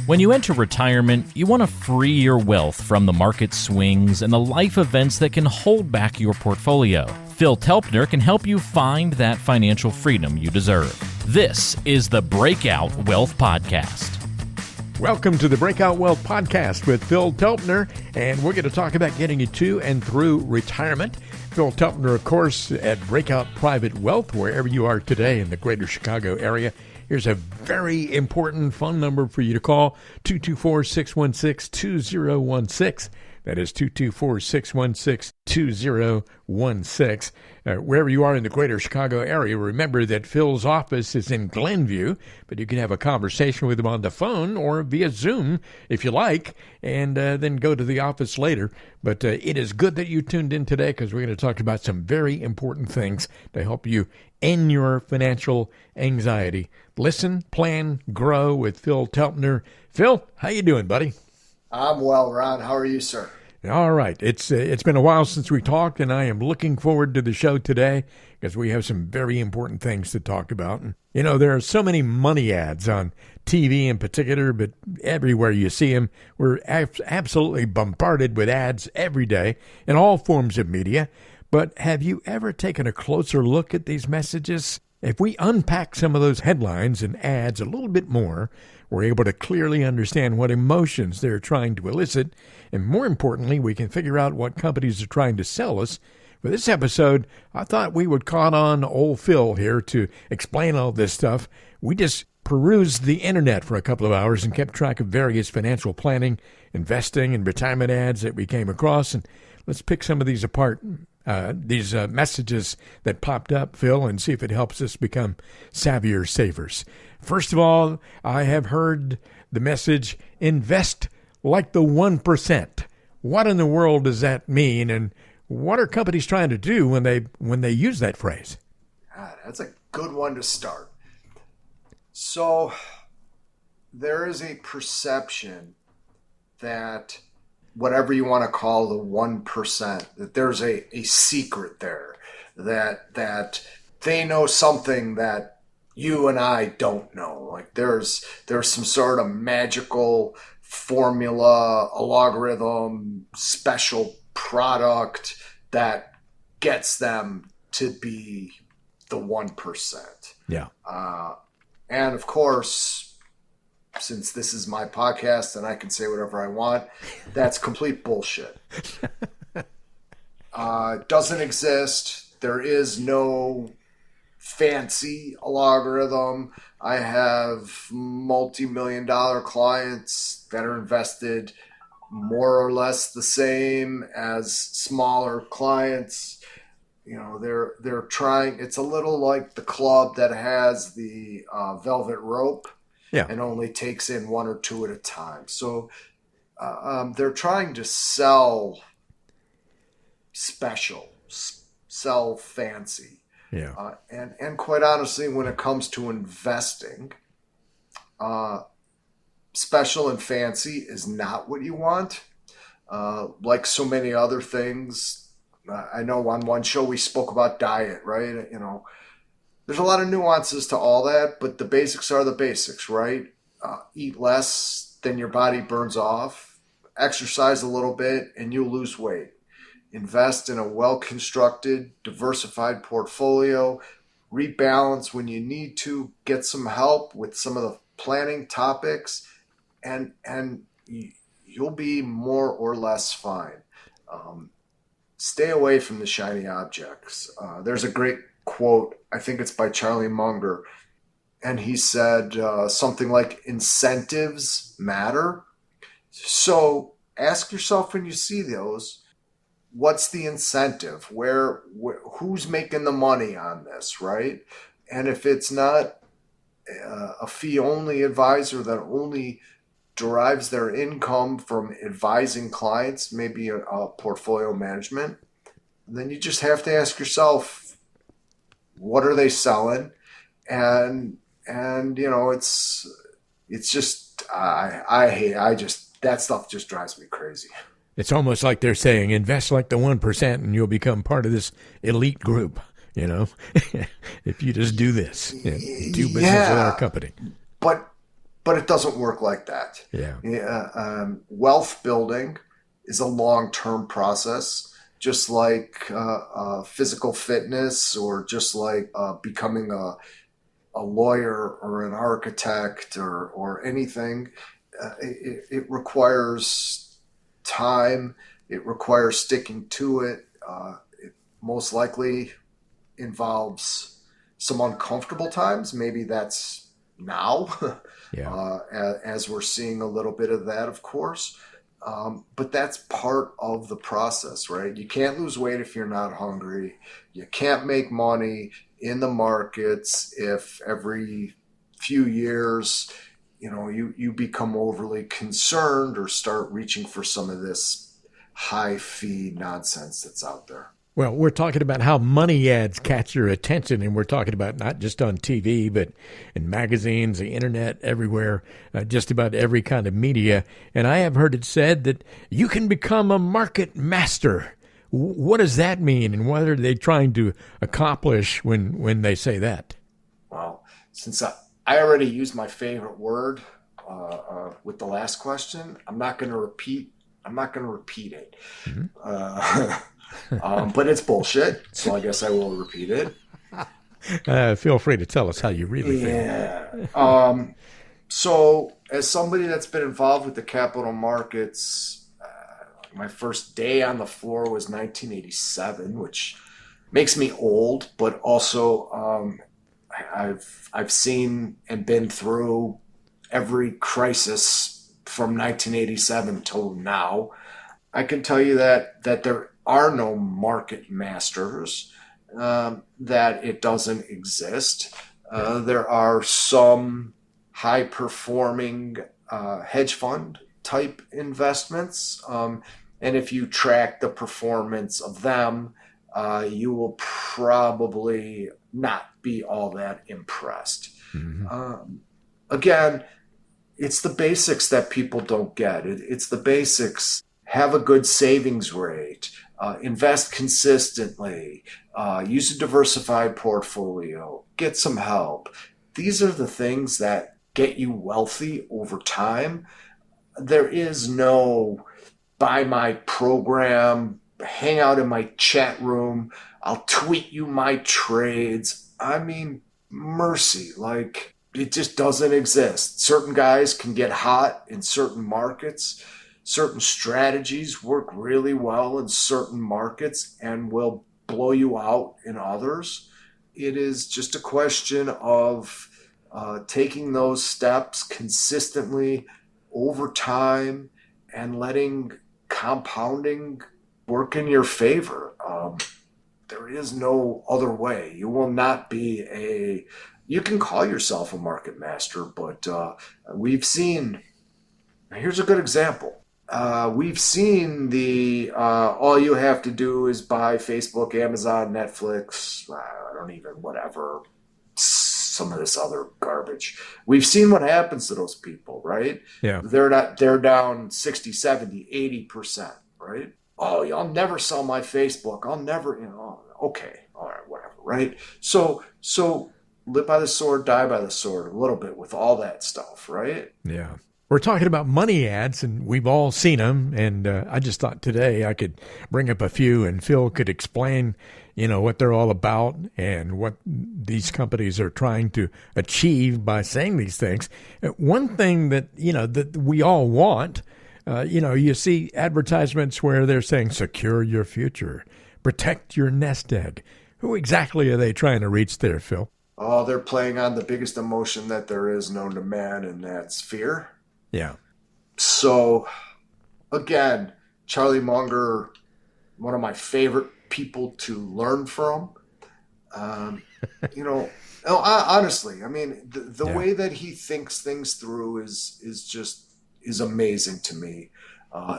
When you enter retirement, you want to free your wealth from the market swings and the life events that can hold back your portfolio. Phil Telpner can help you find that financial freedom you deserve. This is the Breakout Wealth Podcast. Welcome to the Breakout Wealth Podcast with Phil Telpner, and we're going to talk about getting you to and through retirement. Phil Telpner, of course, at Breakout Private Wealth, wherever you are today in the greater Chicago area. Here's a very important phone number for you to call, 224-616-2016. That is 224-616-2016. Wherever you are in the greater Chicago area, remember that Phil's office is in Glenview, but you can have a conversation with him on the phone or via Zoom if you like, and then go to the office later. But it is good that you tuned in today because we're going to talk about some very important things to help you end your financial anxiety. Listen, plan, grow with Phil Telpner. Phil, how you doing, buddy? I'm well, Ron. How are you, sir? All right. It's been a while since we talked, and I am looking forward to the show today because we have some very important things to talk about. And, you know, there are so many money ads on TV in particular, but everywhere you see them, we're absolutely bombarded with ads every day in all forms of media. But have you ever taken a closer look at these messages? If we unpack some of those headlines and ads a little bit more, we're able to clearly understand what emotions they're trying to elicit, and more importantly, we can figure out what companies are trying to sell us. For this episode, I thought we would call on old Phil here to explain all this stuff. We just perused the internet for a couple of hours and kept track of various financial planning, investing, and retirement ads that we came across, and let's pick some of these apart. These messages that popped up, Phil, and see if it helps us become savvier savers. First of all, I have heard the message, invest like the 1%. What in the world does that mean, and what are companies trying to do when they use that phrase? God, that's a good one to start. So there is a perception that whatever you want to call the 1%, that there's a secret there, that they know something that you and I don't know. Like there's some sort of magical formula, a logarithm, special product that gets them to be the 1%. Yeah. And of course, since this is my podcast and I can say whatever I want, that's complete bullshit. Doesn't exist. There is no fancy logarithm. I have multi-million-dollar clients that are invested more or less the same as smaller clients. You know, they're trying. It's a little like the club that has the velvet rope. Yeah. And only takes in one or two at a time. So they're trying to sell special, sell fancy. Yeah. And quite honestly, when it comes to investing, special and fancy is not what you want. Like so many other things, I know on one show we spoke about diet, right? You know, there's a lot of nuances to all that, but the basics are the basics, right? Eat less than your body burns off, exercise a little bit, and you'll lose weight. Invest in a well-constructed, diversified portfolio, rebalance when you need to, get some help with some of the planning topics, and you'll be more or less fine. Stay away from the shiny objects. There's a great quote, I think it's by Charlie Munger, and he said something like, incentives matter. So ask yourself when you see those, what's the incentive? Who's making the money on this, right? And if it's not a fee-only advisor that only derives their income from advising clients, maybe a portfolio management, then you just have to ask yourself, what are they selling? And you know, it's just that stuff just drives me crazy. It's almost like they're saying, invest like the 1% and you'll become part of this elite group, you know, if you just do this, do business with our company. But but it doesn't work like that. Yeah. Wealth building is a long-term process, just like physical fitness, or just like becoming a lawyer or an architect or anything. It requires time. It requires sticking to it. It most likely involves some uncomfortable times. Maybe that's now, Yeah. as we're seeing a little bit of that, of course. But that's part of the process, right? You can't lose weight if you're not hungry. You can't make money in the markets if every few years, you become overly concerned or start reaching for some of this high fee nonsense that's out there. Well, we're talking about how money ads catch your attention, and we're talking about not just on TV, but in magazines, the internet, everywhere, just about every kind of media. And I have heard it said that you can become a market master. What does that mean, and what are they trying to accomplish when they say that? Well, since I already used my favorite word with the last question, I'm not going to repeat it. Mm-hmm. But it's bullshit, so I guess I will repeat it. Feel free to tell us how you really feel. Yeah. So, as somebody that's been involved with the capital markets, my first day on the floor was 1987, which makes me old, but also I've seen and been through every crisis from 1987 till now. I can tell you that there are no market masters, that it doesn't exist. There are some high-performing hedge fund type investments, and if you track the performance of them, you will probably not be all that impressed. Mm-hmm. Again, it's the basics that people don't get. It's the basics. Have a good savings rate. Invest consistently, use a diversified portfolio, get some help. These are the things that get you wealthy over time. There is no buy my program, hang out in my chat room, I'll tweet you my trades. I mean, mercy, like it just doesn't exist. Certain guys can get hot in certain markets. Certain strategies work really well in certain markets and will blow you out in others. It is just a question of taking those steps consistently over time and letting compounding work in your favor. There is no other way. You will not be you can call yourself a market master, but we've seen, here's a good example. We've seen all you have to do is buy Facebook, Amazon, Netflix, whatever, some of this other garbage. We've seen what happens to those people, right? Yeah. They're down 60, 70, 80%, right? Oh, I'll never sell my Facebook. I'll never, okay, all right, whatever, right? So live by the sword, die by the sword a little bit with all that stuff, right? Yeah. We're talking about money ads, and we've all seen them, and I just thought today I could bring up a few, and Phil could explain, what they're all about and what these companies are trying to achieve by saying these things. One thing that, that we all want, you see advertisements where they're saying, secure your future, protect your nest egg. Who exactly are they trying to reach there, Phil? Oh, they're playing on the biggest emotion that there is known to man, and that's fear. Yeah. So, again, Charlie Munger, one of my favorite people to learn from. Honestly, I mean, the way that he thinks things through is amazing to me,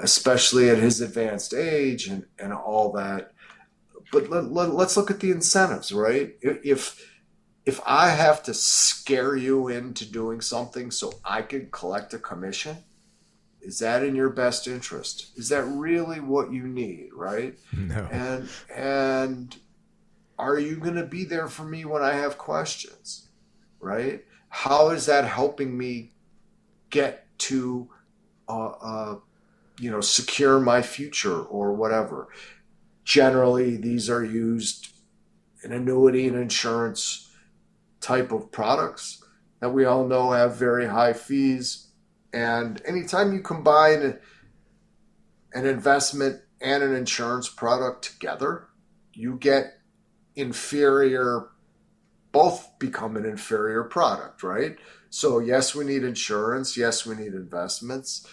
especially at his advanced age and all that. But let's look at the incentives, right? If I have to scare you into doing something so I can collect a commission, is that in your best interest? Is that really what you need, right? No. And are you going to be there for me when I have questions, right? How is that helping me get to, secure my future or whatever. Generally, these are used in annuity and insurance type of products that we all know have very high fees. And anytime you combine an investment and an insurance product together, you get inferior, both become an inferior product, right? So yes, we need insurance. Yes, we need investments.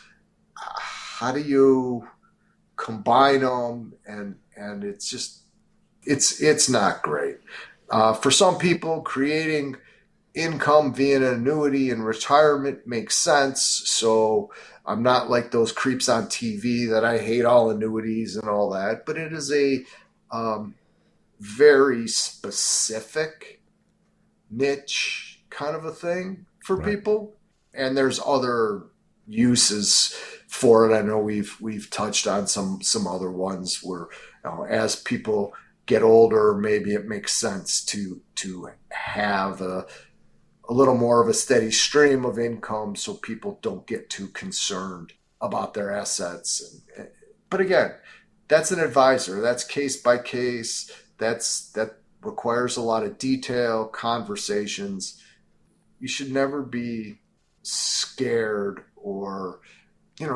How do you combine them? And it's just, it's not great. For some people, creating income via an annuity in retirement makes sense. So I'm not like those creeps on TV that I hate all annuities and all that, but it is a very specific niche kind of a thing for people. And there's other uses for it. I know we've touched on some other ones where, as people get older, maybe it makes sense to have a little more of a steady stream of income so people don't get too concerned about their assets. But again, that's an advisor. That's case by case. That requires a lot of detail, conversations. You should never be scared or,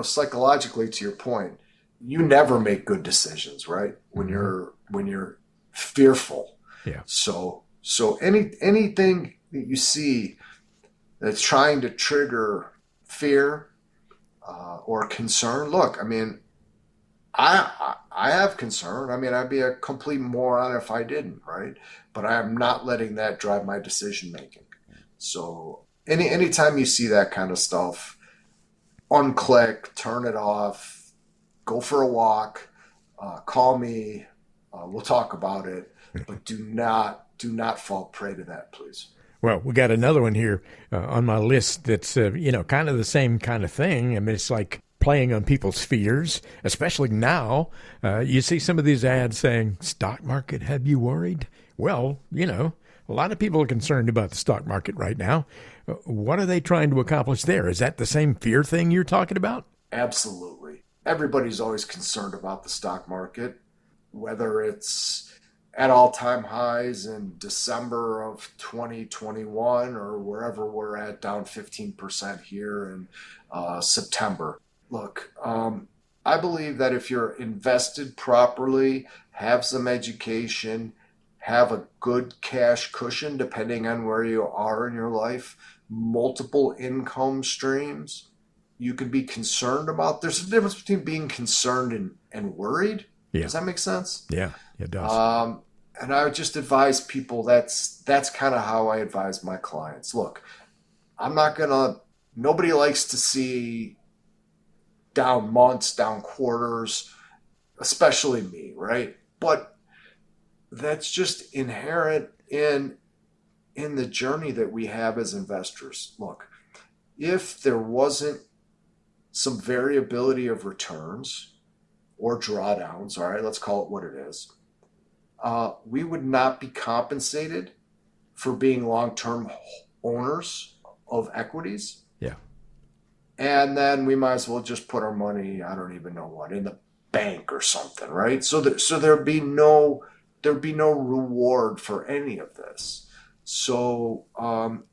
psychologically, to your point, you never make good decisions, right? When you're fearful. Yeah. So anything that you see that's trying to trigger fear or concern, look, I mean, I have concern. I mean, I'd be a complete moron if I didn't, right? But I am not letting that drive my decision making. So anytime you see that kind of stuff, unclick, turn it off, go for a walk, call me, we'll talk about it, but do not fall prey to that, please. Well, we got another one here on my list that's, kind of the same kind of thing. I mean, it's like playing on people's fears, especially now. You see some of these ads saying, stock market, have you worried? Well, a lot of people are concerned about the stock market right now. What are they trying to accomplish there? Is that the same fear thing you're talking about? Absolutely. Everybody's always concerned about the stock market, whether it's at all-time highs in December of 2021 or wherever we're at, down 15% here in September. Look, I believe that if you're invested properly, have some education, have a good cash cushion depending on where you are in your life, multiple income streams, you could be concerned about. There's a difference between being concerned and worried. Yeah. Does that make sense? Yeah, it does. And I would just advise people, that's kind of how I advise my clients. Look, nobody likes to see down months, down quarters, especially me, right? But that's just inherent in the journey that we have as investors. Look, if there wasn't some variability of returns or drawdowns, all right, let's call it what it is, we would not be compensated for being long-term owners of equities. Yeah. And then we might as well just put our money, I don't even know what, in the bank or something, right? So there'd be no reward for any of this. So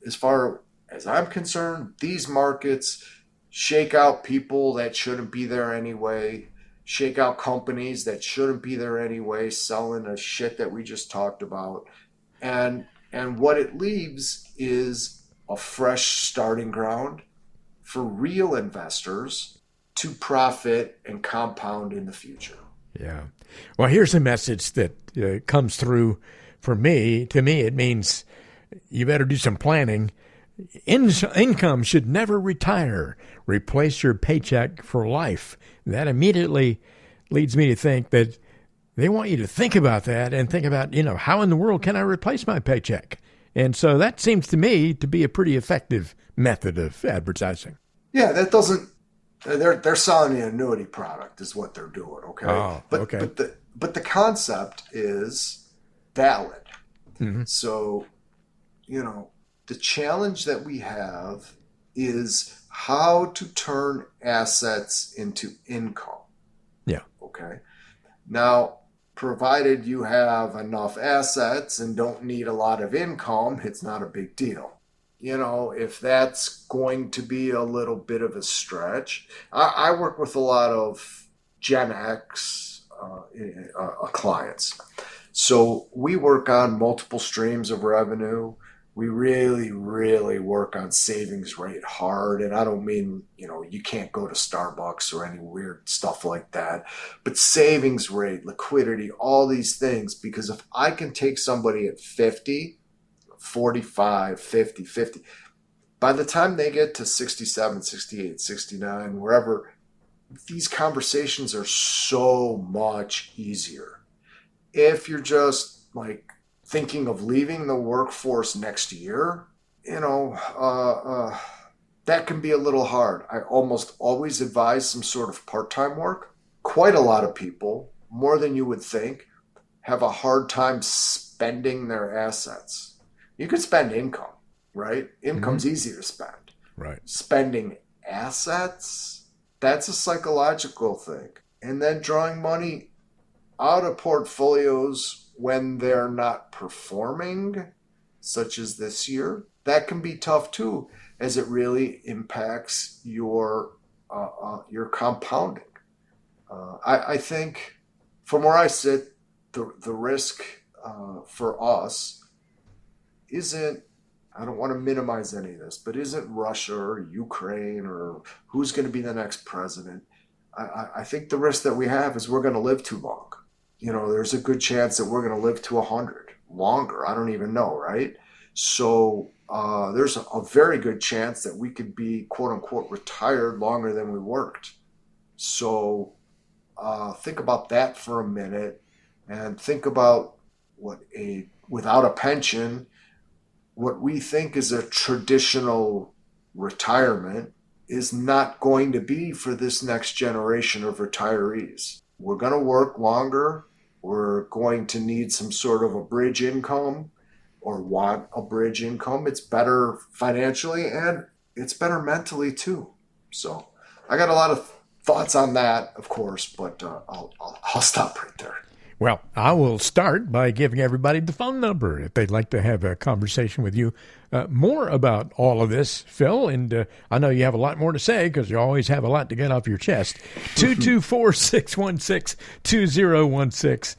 as far as I'm concerned, these markets shake out people that shouldn't be there anyway, shake out companies that shouldn't be there anyway, selling the shit that we just talked about. And what it leaves is a fresh starting ground for real investors to profit and compound in the future. Yeah. Well, here's a message that comes through for me. To me, it means you better do some planning. Income should never retire. Replace your paycheck for life. That immediately leads me to think that they want you to think about that and think about, how in the world can I replace my paycheck? And so that seems to me to be a pretty effective method of advertising. Yeah, that doesn't. They're selling the annuity product is what they're doing. Okay. Oh, okay. But the concept is valid. Mm-hmm. So, the challenge that we have is how to turn assets into income. Yeah. Okay. Now, provided you have enough assets and don't need a lot of income, it's not a big deal. If that's going to be a little bit of a stretch, I work with a lot of Gen X clients. So we work on multiple streams of revenue. We really, really work on savings rate hard. And I don't mean, you can't go to Starbucks or any weird stuff like that, but savings rate, liquidity, all these things, because if I can take somebody at 50, 45, 50, 50, by the time they get to 67, 68, 69, wherever, these conversations are so much easier. If you're just like thinking of leaving the workforce next year, that can be a little hard. I almost always advise some sort of part-time work. Quite a lot of people, more than you would think, have a hard time spending their assets. You could spend income, right? Income's easy to spend. Right. Spending assets, that's a psychological thing. And then drawing money out of portfolios when they're not performing, such as this year, that can be tough too, as it really impacts your compounding. I think from where I sit, the risk for us isn't, I don't want to minimize any of this, but isn't Russia or Ukraine or who's going to be the next president. I think the risk that we have is we're going to live too long. There's a good chance that we're going to live to 100, longer. I don't even know, right? So there's a very good chance that we could be, quote unquote, retired longer than we worked. So think about that for a minute, and think about without a pension, what we think is a traditional retirement is not going to be for this next generation of retirees. We're going to work longer. We're going to need some sort of a bridge income, or want a bridge income. It's better financially and it's better mentally too. So I got a lot of thoughts on that, of course, but I'll stop right there. Well, I will start by giving everybody the phone number if they'd like to have a conversation with you more about all of this, Phil. And I know you have a lot more to say because you always have a lot to get off your chest. 224-616-2016.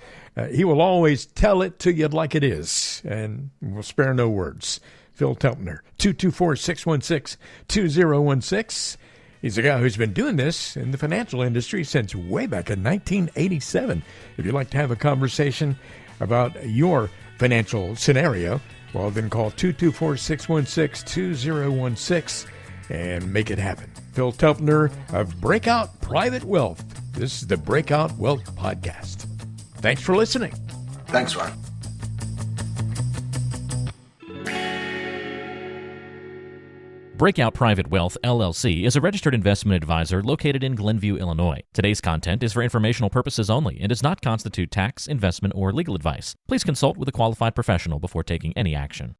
He will always tell it to you like it is, and will spare no words. Phil Telpner, 224-616-2016. He's a guy who's been doing this in the financial industry since way back in 1987. If you'd like to have a conversation about your financial scenario, well, then call 224-616-2016 and make it happen. Phil Telpner of Breakout Private Wealth. This is the Breakout Wealth Podcast. Thanks for listening. Thanks, Ron. Breakout Private Wealth, LLC, is a registered investment advisor located in Glenview, Illinois. Today's content is for informational purposes only and does not constitute tax, investment, or legal advice. Please consult with a qualified professional before taking any action.